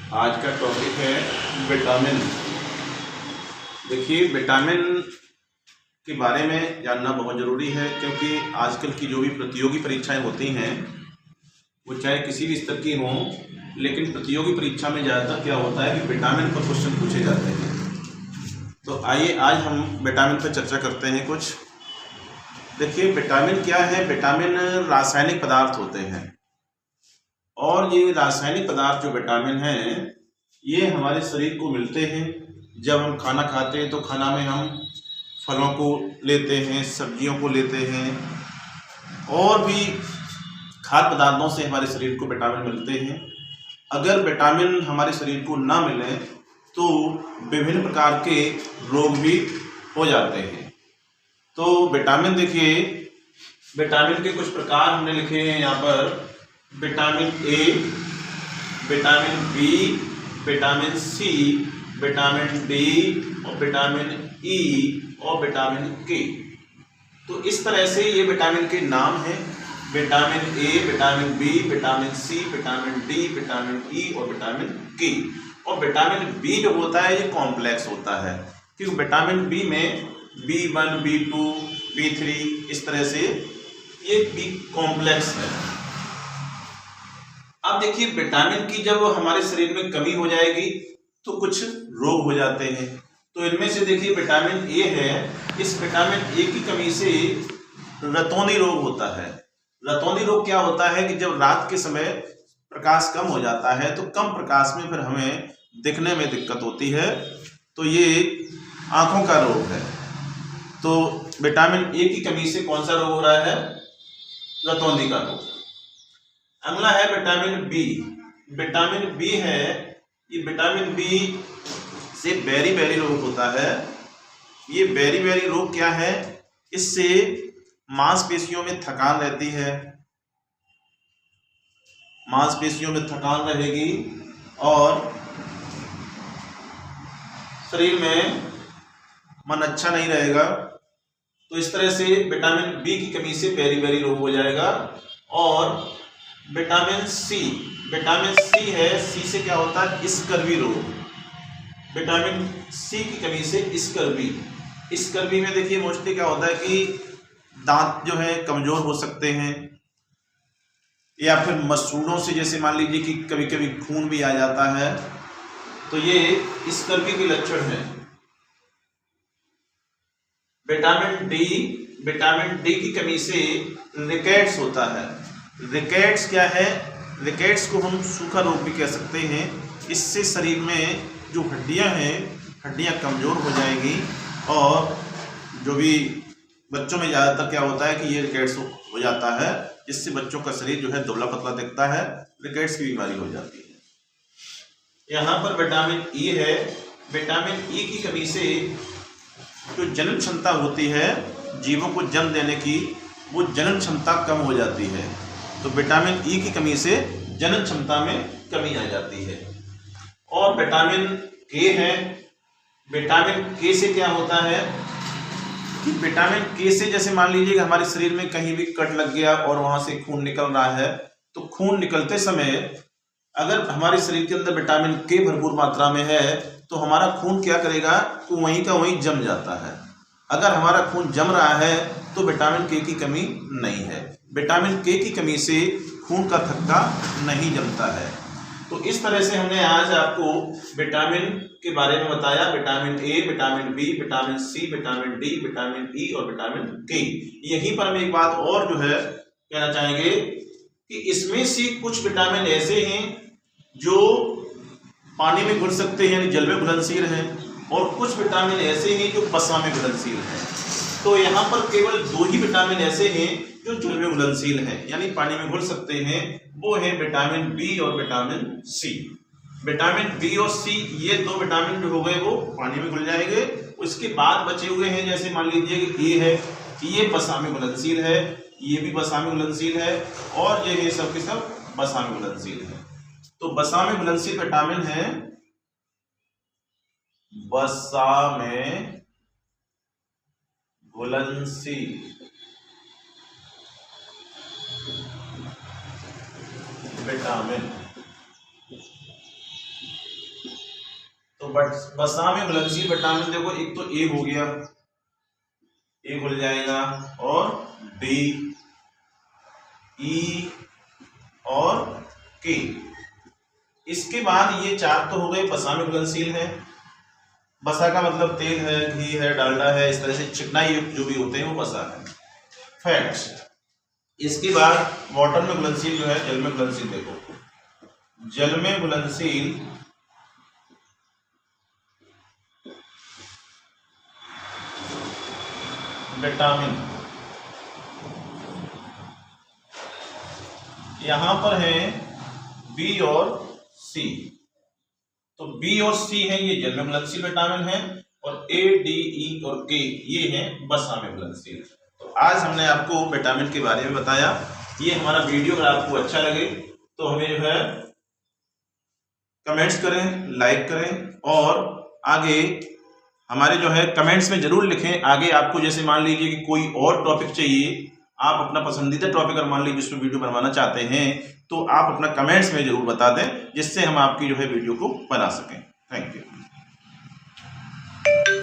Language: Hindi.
आज का टॉपिक है विटामिन। देखिए, विटामिन के बारे में जानना बहुत ज़रूरी है, क्योंकि आजकल की जो भी प्रतियोगी परीक्षाएं होती हैं वो चाहे किसी भी स्तर की हों, लेकिन प्रतियोगी परीक्षा में ज़्यादातर क्या होता है कि विटामिन पर क्वेश्चन पूछे जाते हैं। तो आइए आज हम विटामिन पर चर्चा करते हैं कुछ। देखिए, विटामिन क्या है? विटामिन रासायनिक पदार्थ होते हैं, और ये रासायनिक पदार्थ जो विटामिन हैं ये हमारे शरीर को मिलते हैं जब हम खाना खाते हैं। तो खाना में हम फलों को लेते हैं, सब्जियों को लेते हैं, और भी खाद्य पदार्थों से हमारे शरीर को विटामिन मिलते हैं। अगर विटामिन हमारे शरीर को ना मिले तो विभिन्न प्रकार के रोग भी हो जाते हैं। तो विटामिन, देखिए, विटामिन के कुछ प्रकार हमने लिखे हैं यहाँ पर। Vitamin A, vitamin B, vitamin C, vitamin D, और विटामिन ई, और विटामिन के। तो इस तरह से ये विटामिन के नाम हैं। Vitamin A, vitamin B, vitamin C, vitamin D, vitamin E, और विटामिन के। और विटामिन बी जो होता है ये कॉम्प्लेक्स होता है, क्योंकि विटामिन बी में B1, B2, B3 इस तरह से ये बी कॉम्प्लेक्स है। अब देखिए, विटामिन की जब हमारे शरीर में कमी हो जाएगी तो कुछ रोग हो जाते हैं। तो इनमें से देखिए, विटामिन ए है। इस विटामिन ए की कमी से रतौंधी रोग होता है। रतौंधी रोग क्या होता है कि जब रात के समय प्रकाश कम हो जाता है तो कम प्रकाश में फिर हमें दिखने में दिक्कत होती है। तो ये आंखों का रोग है। तो विटामिन ए की कमी से कौन सा रोग हो रहा है? रतौंधी का रोग। अगला है विटामिन बी। विटामिन बी है, ये विटामिन बी से बेरी रोग होता है। ये बेरी रोग क्या है? इससे मांसपेशियों में थकान रहती है। मांसपेशियों में थकान रहेगी और शरीर में मन अच्छा नहीं रहेगा। तो इस तरह से विटामिन बी की कमी से बेरी रोग हो जाएगा। और विटामिन सी, विटामिन सी है, सी से क्या होता है? स्कर्वी रोग। विटामिन सी की कमी से स्कर्वी। स्कर्वी में देखिए मोस्टली क्या होता है कि दांत जो है कमजोर हो सकते हैं, या फिर मसूड़ों से, जैसे मान लीजिए कि कभी कभी खून भी आ जाता है। तो ये स्कर्वी के लक्षण है। विटामिन डी, विटामिन डी की कमी से रिकेट्स होता है। रिकेट्स क्या है? रिकेट्स को हम सूखा रोग भी कह सकते हैं। इससे शरीर में जो हड्डियां हैं, हड्डियां कमजोर हो जाएंगी। और जो भी बच्चों में ज़्यादातर क्या होता है कि ये रिकेट्स हो जाता है, जिससे बच्चों का शरीर जो है दुबला पतला दिखता है, रिकेट्स की बीमारी हो जाती है। यहाँ पर विटामिन ई है। विटामिन ई की कमी से जो जनन क्षमता होती है जीवों को जन्म देने की, वो जनन क्षमता कम हो जाती है। तो विटामिन ई की कमी से जनन क्षमता में कमी आ जाती है। और विटामिन के है। विटामिन के से क्या होता है कि विटामिन के से, जैसे मान लीजिए कि हमारे शरीर में कहीं भी कट लग गया और वहां से खून निकल रहा है, तो खून निकलते समय अगर हमारे शरीर के अंदर विटामिन के भरपूर मात्रा में है तो हमारा खून क्या करेगा कि वहीं का वहीं जम जाता है। अगर हमारा खून जम रहा है तो विटामिन के की कमी नहीं है। विटामिन के की कमी से खून का थक्का नहीं जमता है। तो इस तरह से हमने आज आपको विटामिन के बारे में बताया। Vitamin A, vitamin B, vitamin C, vitamin D, vitamin E, और विटामिन के। यहीं पर हम एक बात और जो है कहना चाहेंगे कि इसमें से कुछ विटामिन ऐसे हैं जो पानी में घुल सकते हैं, यानी जल में घुलनशील हैं, और कुछ विटामिन ऐसे हैं जो वसा में घुलनशील हैं। तो यहाँ पर केवल 2 ही विटामिन ऐसे हैं जो जल में घुलनशील हैं, यानी पानी में घुल सकते हैं। वो है विटामिन बी और विटामिन सी। विटामिन बी और सी, ये 2 विटामिन जो हो गए वो पानी में घुल जाएंगे। उसके बाद बचे हुए हैं, जैसे मान लीजिए कि ए है, ये वसा में घुलनशील है, ये भी वसा में घुलनशील है, और ये सब के सब वसा में घुलनशील है। तो वसा में घुलनशील विटामिन है, वसा में घुलनशील विटामिन। वसा में घुलनशील विटामिन देखो, एक तो ए हो गया, ए घुल जाएगा, और डी, ई और के। इसके बाद ये 4 तो हो गए वसा में घुलनशील है। वसा का मतलब तेल है, घी है, डालडा है, इस तरह से चिकनाई युक्त जो भी होते हैं वो वसा है, फैट्स। इसके बाद वाटर में घुलनशील जो है, जल में घुलनशील, देखो जल में घुलनशील विटामिन, यहां पर है बी और सी। तो बी और सी है ये जल में घुलनशील विटामिन है, और ए, डी, ई और के ये है वसा में घुलनशील। तो आज हमने आपको विटामिन के बारे में बताया। ये हमारा वीडियो अगर आपको अच्छा लगे तो हमें जो है कमेंट्स करें, लाइक करें, और आगे हमारे जो है कमेंट्स में जरूर लिखें। आगे आपको जैसे मान लीजिए कि कोई और टॉपिक चाहिए, आप अपना पसंदीदा टॉपिक अगर मान लीजिए जिसमें वीडियो बनवाना चाहते हैं, तो आप अपना कमेंट्स में जरूर बता दें, जिससे हम आपकी जो है वीडियो को बना सकें। Thank you.